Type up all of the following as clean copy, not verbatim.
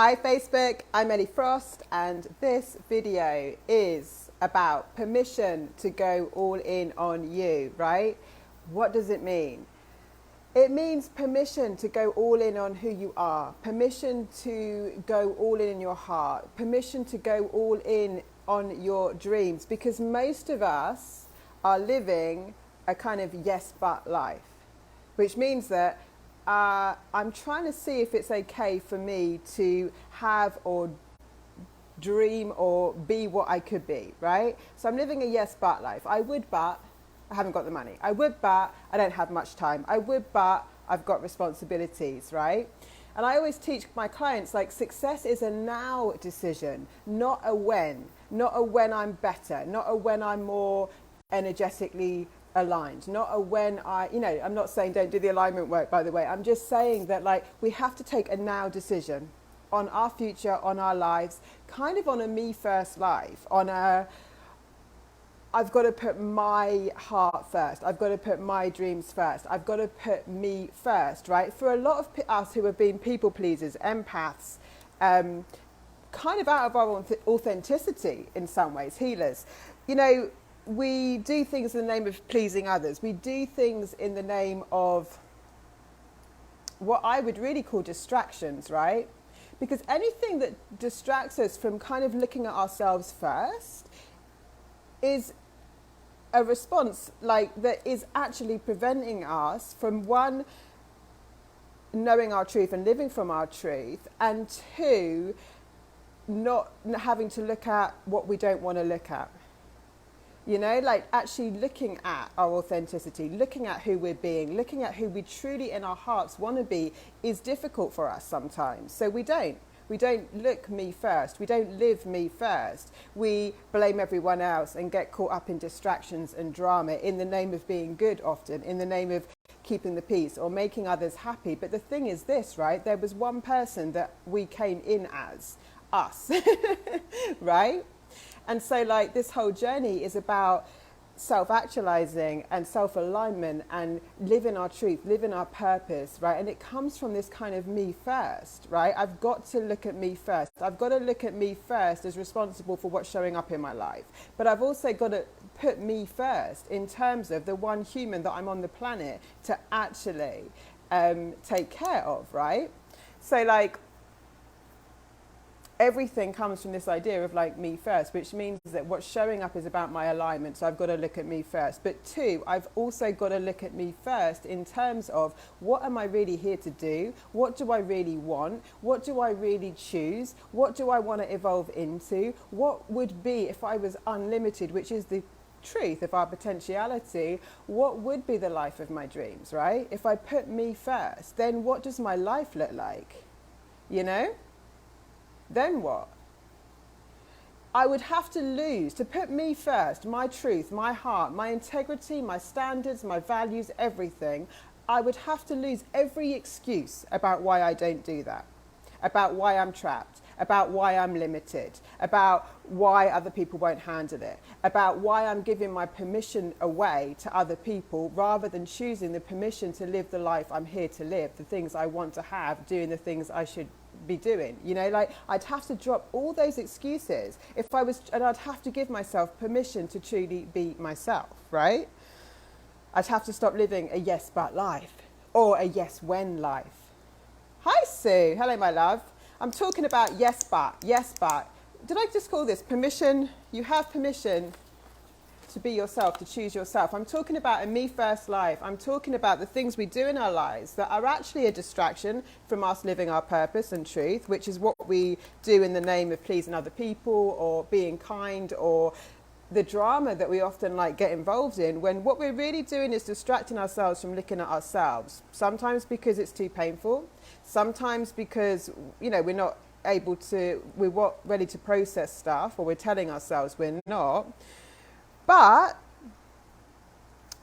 Hi Facebook, I'm Ellie Frost and this video is about permission to go all in on you, right? What does it mean? It means permission to go all in on who you are, permission to go all in your heart, permission to go all in on your dreams, because most of us are living a kind of yes but life, which means that I'm trying to see if it's okay for me to have or dream or be what I could be, right? So I'm living a yes but life. I would, but I haven't got the money. I would, but I don't have much time. I would, but I've got responsibilities, right? And I always teach my clients, like, success is a now decision, not a when. Not a when I'm better, not a when I'm more energetically aligned, not a when I'm not saying don't do the alignment work, by the way. I'm just saying that, like, we have to take a now decision on our future, on our lives, kind of on a me first life, on a I've got to put my heart first. I've got to put my dreams first. I've got to put me first, right? For a lot of us who have been people pleasers, empaths, kind of out of our authenticity in some ways, healers, we do things in the name of pleasing others. We do things in the name of what I would really call distractions, right? Because anything that distracts us from kind of looking at ourselves first is a response, like, that is actually preventing us from, one, knowing our truth and living from our truth, and two, not having to look at what we don't want to look at. Like actually looking at our authenticity, looking at who we're being, looking at who we truly in our hearts want to be is difficult for us sometimes. So we don't look me first. We don't live me first. We blame everyone else and get caught up in distractions and drama in the name of being good, often in the name of keeping the peace or making others happy. But the thing is this, right? There was one person that we came in as, us, right? And so, like, this whole journey is about self-actualizing and self-alignment and living our truth, living our purpose, right? And it comes from this kind of me first, right? I've got to look at me first. I've got to look at me first as responsible for what's showing up in my life. But I've also got to put me first in terms of the one human that I'm on the planet to actually take care of, right? So, like, everything comes from this idea of, like, me first, which means that what's showing up is about my alignment. So I've got to look at me first. But two, I've also got to look at me first in terms of what am I really here to do? What do I really want? What do I really choose? What do I want to evolve into? What would be if I was unlimited, which is the truth of our potentiality? What would be the life of my dreams, right? If I put me first, then what does my life look like? Then what? I would have to lose, to put me first, my truth, my heart, my integrity, my standards, my values, everything. I would have to lose every excuse about why I don't do that, about why I'm trapped, about why I'm limited, about why other people won't handle it, about why I'm giving my permission away to other people rather than choosing the permission to live the life I'm here to live, the things I want to have, doing the things I should be doing. Like, I'd have to drop all those excuses and I'd have to give myself permission to truly be myself, right? I'd have to stop living a yes but life or a yes when life. Hi Sue, hello my love. I'm talking about yes but. Did I just call this permission? You have permission to be yourself, to choose yourself. I'm talking about a me first life. I'm talking about the things we do in our lives that are actually a distraction from us living our purpose and truth, which is what we do in the name of pleasing other people or being kind, or the drama that we often, like, get involved in, when what we're really doing is distracting ourselves from looking at ourselves. Sometimes because it's too painful, sometimes because, we're not ready to process stuff, or we're telling ourselves we're not. But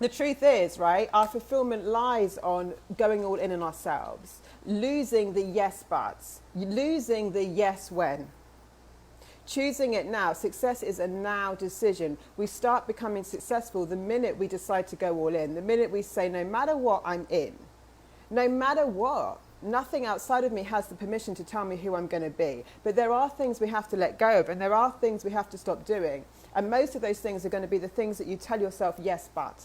the truth is, right, our fulfillment lies on going all in on ourselves, losing the yes buts, losing the yes when, choosing it now. Success is a now decision. We start becoming successful the minute we decide to go all in, the minute we say, no matter what, I'm in. No matter what. Nothing outside of me has the permission to tell me who I'm going to be. But there are things we have to let go of, and there are things we have to stop doing. And most of those things are going to be the things that you tell yourself, yes, but.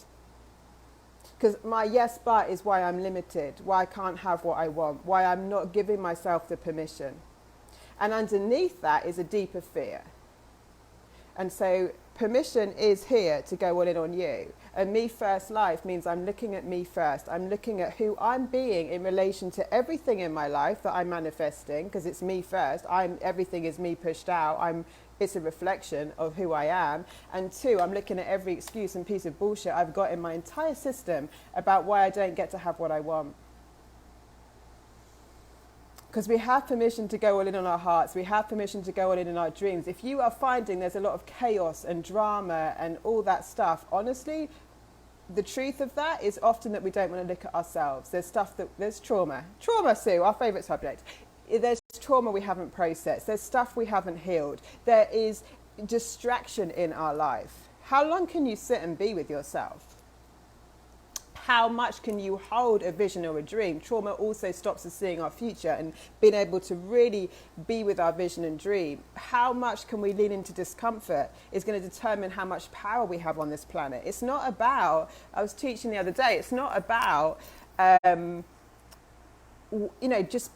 Because my yes, but is why I'm limited, why I can't have what I want, why I'm not giving myself the permission. And underneath that is a deeper fear. And so permission is here to go all in on you. And me first life means I'm looking at me first. I'm looking at who I'm being in relation to everything in my life that I'm manifesting, because it's me first. Everything is me pushed out. It's a reflection of who I am. And two, I'm looking at every excuse and piece of bullshit I've got in my entire system about why I don't get to have what I want. Because we have permission to go all in on our hearts. We have permission to go all in our dreams. If you are finding there's a lot of chaos and drama and all that stuff, honestly, the truth of that is often that we don't want to look at ourselves. There's trauma. Trauma, Sue, our favourite subject. There's trauma we haven't processed. There's stuff we haven't healed. There is distraction in our life. How long can you sit and be with yourself? How much can you hold a vision or a dream? Trauma also stops us seeing our future and being able to really be with our vision and dream. How much can we lean into discomfort is going to determine how much power we have on this planet. It's not about, I was teaching the other day, it's not about, just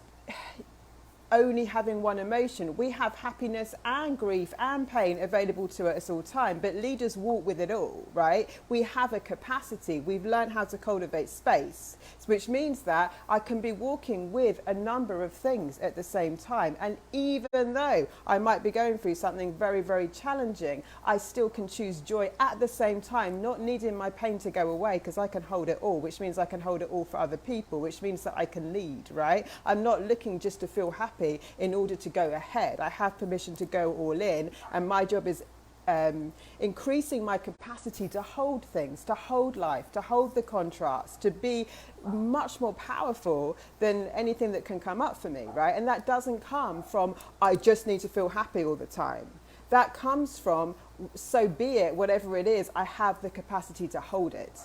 only having one emotion. We have happiness and grief and pain available to us all time, but leaders walk with it all, right? We have a capacity. We've learned how to cultivate space, which means that I can be walking with a number of things at the same time. And even though I might be going through something very, very challenging, I still can choose joy at the same time, not needing my pain to go away, because I can hold it all, which means I can hold it all for other people, which means that I can lead, right? I'm not looking just to feel happy in order to go ahead. I have permission to go all in, and my job is increasing my capacity to hold things, to hold life, to hold the contrast, to be much more powerful than anything that can come up for me, right? And that doesn't come from, I just need to feel happy all the time. That comes from, so be it, whatever it is, I have the capacity to hold it.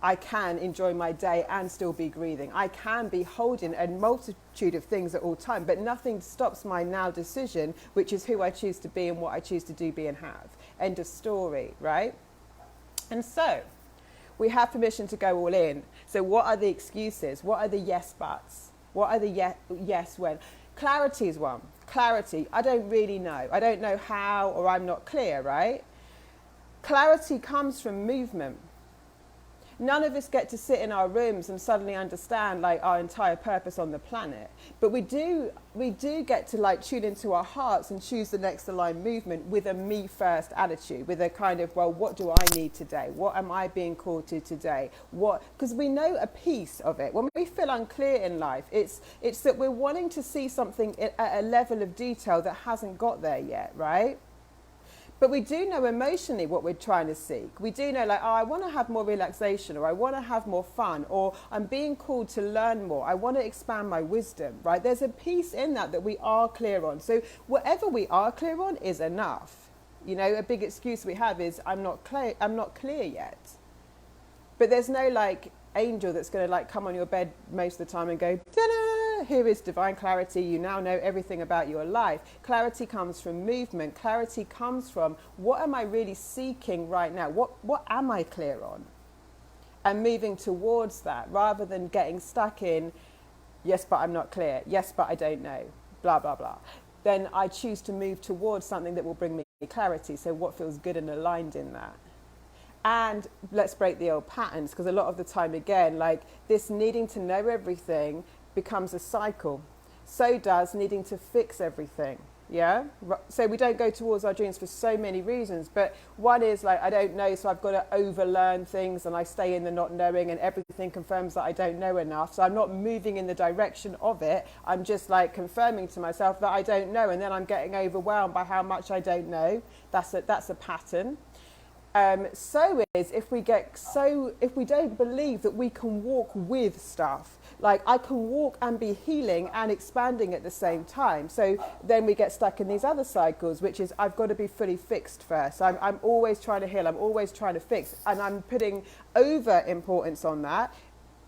I can enjoy my day and still be breathing. I can be holding a multitude of things at all time, but nothing stops my now decision, which is who I choose to be and what I choose to do, be and have. End of story, right? And so we have permission to go all in. So what are the excuses? What are the yes buts? What are the yes when? Clarity is one. Clarity, I don't really know. I don't know how, or I'm not clear, right? Clarity comes from movement. None of us get to sit in our rooms and suddenly understand like our entire purpose on the planet. But we do get to like tune into our hearts and choose the next aligned movement with a me first attitude, with a kind of, well, what do I need today? What am I being called to today? Because we know a piece of it. When we feel unclear in life, it's that we're wanting to see something at a level of detail that hasn't got there yet, right? But we do know emotionally what we're trying to seek. We do know like, oh, I want to have more relaxation, or I want to have more fun, or I'm being called to learn more. I want to expand my wisdom, right? There's a piece in that we are clear on. So whatever we are clear on is enough. You know, a big excuse we have is I'm not clear yet. But there's no like angel that's going to like come on your bed most of the time and go, ta-da, here is divine clarity. You now know everything about your life. Clarity comes from movement. Clarity comes from, what am I really seeking right now? What am I clear on? And moving towards that, rather than getting stuck in, yes, but I'm not clear. Yes, but I don't know. Blah, blah, blah. Then I choose to move towards something that will bring me clarity. So what feels good and aligned in that? And let's break the old patterns, because a lot of the time, again, like this needing to know everything becomes a cycle. So does needing to fix everything. Yeah. So we don't go towards our dreams for so many reasons. But one is like, I don't know, so I've got to overlearn things, and I stay in the not knowing, and everything confirms that I don't know enough. So I'm not moving in the direction of it. I'm just like confirming to myself that I don't know. And then I'm getting overwhelmed by how much I don't know. That's a pattern. So is if we don't believe that we can walk with stuff, like I can walk and be healing and expanding at the same time. So then we get stuck in these other cycles, which is I've got to be fully fixed first. I'm always trying to heal. I'm always trying to fix, and I'm putting over importance on that.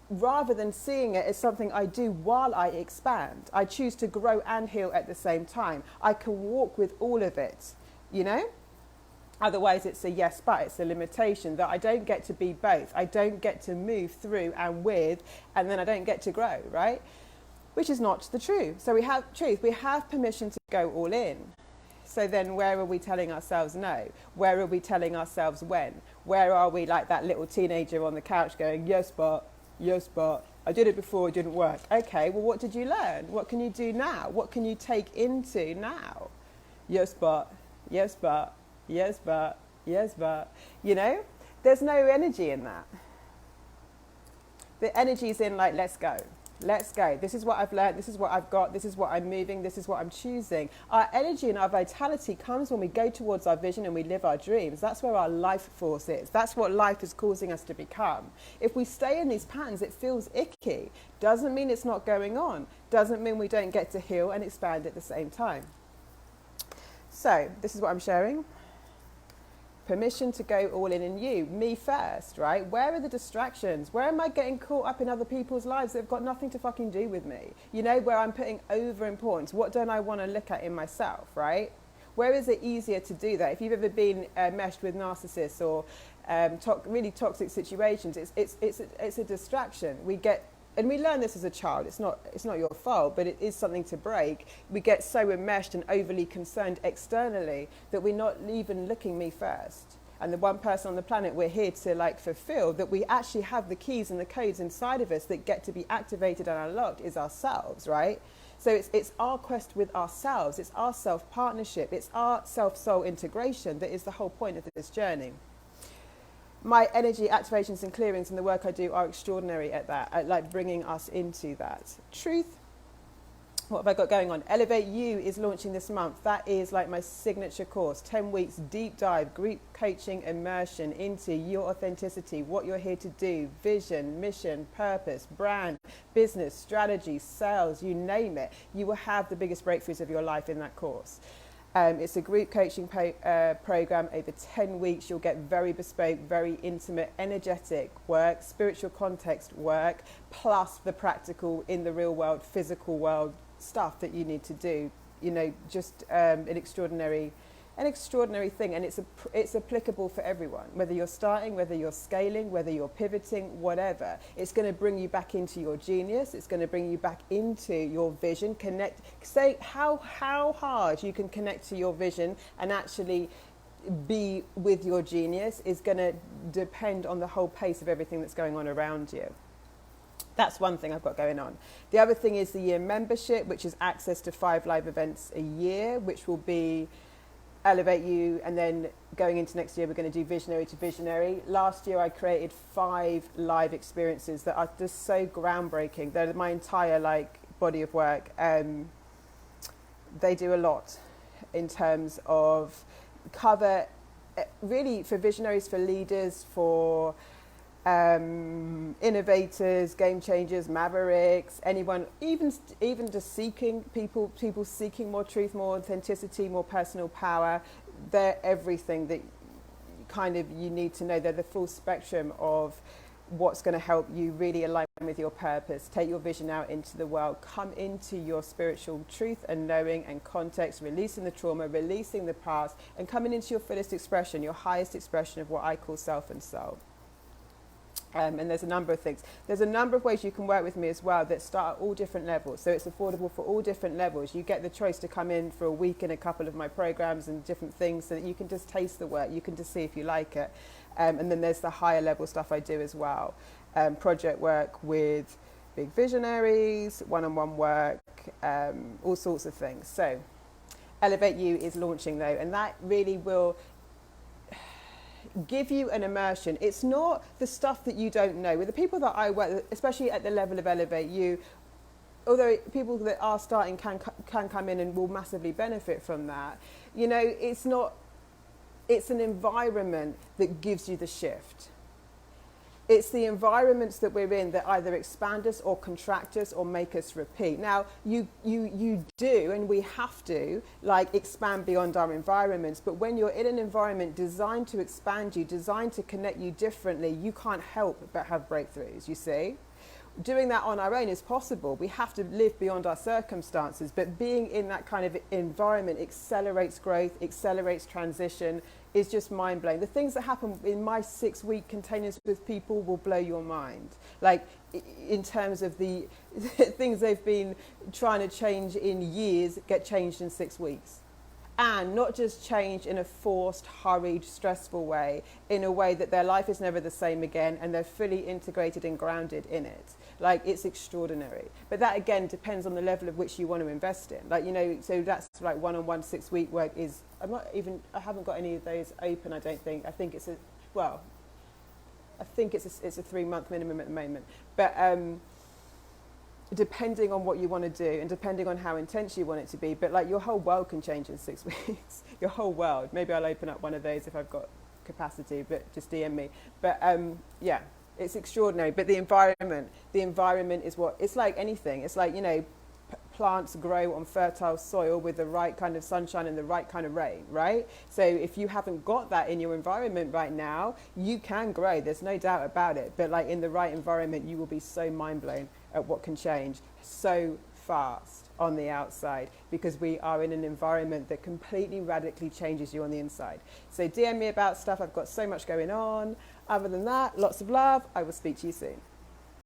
rather than seeing it as something I do while I expand, I choose to grow and heal at the same time. I can walk with all of it, you know? Otherwise, it's a yes, but it's a limitation that I don't get to be both. I don't get to move through and with, and then I don't get to grow, right? Which is not the truth. So we have truth. We have permission to go all in. So then where are we telling ourselves no? Where are we telling ourselves when? Where are we like that little teenager on the couch going, yes, but I did it before, it didn't work. Okay, well, what did you learn? What can you do now? What can you take into now? Yes, but, yes, but. Yes, but, yes, but, you know, there's no energy in that. The energy is in like, let's go. Let's go. This is what I've learned. This is what I've got. This is what I'm moving. This is what I'm choosing. Our energy and our vitality comes when we go towards our vision and we live our dreams. That's where our life force is. That's what life is causing us to become. If we stay in these patterns, it feels icky. Doesn't mean it's not going on. Doesn't mean we don't get to heal and expand at the same time. So this is what I'm sharing. Permission to go all in you, me first, right? Where are the distractions? Where am I getting caught up in other people's lives that have got nothing to fucking do with me? You know, where I'm putting over importance. What don't I want to look at in myself, right? Where is it easier to do that? If you've ever been meshed with narcissists or really toxic situations, it's a distraction. And we learn this as a child. It's not your fault, but it is something to break. We get so enmeshed and overly concerned externally that we're not even looking me first. And the one person on the planet we're here to like fulfill, that we actually have the keys and the codes inside of us that get to be activated and unlocked is ourselves, right? So it's our quest with ourselves. It's our self-partnership. It's our self-soul integration that is the whole point of this journey. My energy activations and clearings and the work I do are extraordinary at that, at like bringing us into that. Truth. What have I got going on? Elevate You is launching this month. That is like my signature course. 10 weeks, deep dive, group coaching, immersion into your authenticity, what you're here to do, vision, mission, purpose, brand, business, strategy, sales, you name it. You will have the biggest breakthroughs of your life in that course. It's a group coaching program over 10 weeks. You'll get very bespoke, very intimate, energetic work, spiritual context work, plus the practical in the real world, physical world stuff that you need to do. You know, just an extraordinary thing, and it's applicable for everyone, whether you're starting, whether you're scaling, whether you're pivoting, whatever. It's going to bring you back into your genius. It's going to bring you back into your vision. Say how hard you can connect to your vision and actually be with your genius is going to depend on the whole pace of everything that's going on around you. That's one thing I've got going on. The other thing is the year membership, which is access to 5 live events a year, which will be Elevate You, and then going into next year we're going to do Visionary to Visionary. Last year I created 5 live experiences that are just so groundbreaking. They're my entire like body of work. They do a lot in terms of cover really for visionaries, for leaders, for innovators, game changers, mavericks, anyone, even just seeking people seeking more truth, more authenticity, more personal power. They're everything that kind of you need to know. They're the full spectrum of what's going to help you really align with your purpose, take your vision out into the world, come into your spiritual truth and knowing and context, releasing the trauma, releasing the past, and coming into your fullest expression, your highest expression of what I call self and soul. And there's a number of things. There's a number of ways you can work with me as well that start at all different levels. So it's affordable for all different levels. You get the choice to come in for a week in a couple of my programs and different things so that you can just taste the work. You can just see if you like it. And then there's the higher level stuff I do as well. Project work with big visionaries, one-on-one work, all sorts of things. So Elevate You is launching though, and that really will give you an immersion. It's not the stuff that you don't know. With the people that I work with, especially at the level of Elevate You, although people that are starting can come in and will massively benefit from that, you know, it's an environment that gives you the shift. It's the environments that we're in that either expand us or contract us or make us repeat. Now, you do, and we have to, like, expand beyond our environments. But when you're in an environment designed to expand you, designed to connect you differently, you can't help but have breakthroughs, you see? doing that on our own is possible. We have to live beyond our circumstances, but being in that kind of environment accelerates growth, accelerates transition, is just mind blowing. The things that happen in my 6-week containers with people will blow your mind. Like in terms of the things they've been trying to change in years get changed in 6 weeks. And not just change in a forced, hurried, stressful way, in a way that their life is never the same again and they're fully integrated and grounded in it. Like, it's extraordinary. But that, again, depends on the level of which you want to invest in. Like, you know, so that's like one-on-one 6-week work is, I haven't got any of those open, I don't think. I think it's a 3-month minimum at the moment. But depending on what you want to do and depending on how intense you want it to be, but like your whole world can change in 6 weeks. Your whole world. Maybe I'll open up one of those if I've got capacity, but just DM me. But yeah, it's extraordinary. But the environment is what, it's like anything. It's like, you know, plants grow on fertile soil with the right kind of sunshine and the right kind of rain, right? So if you haven't got that in your environment right now, you can grow, there's no doubt about it. But like in the right environment, you will be so mind blown at what can change so fast on the outside, because we are in an environment that completely radically changes you on the inside. So DM me about stuff. I've got so much going on. Other than that, lots of love. I will speak to you soon.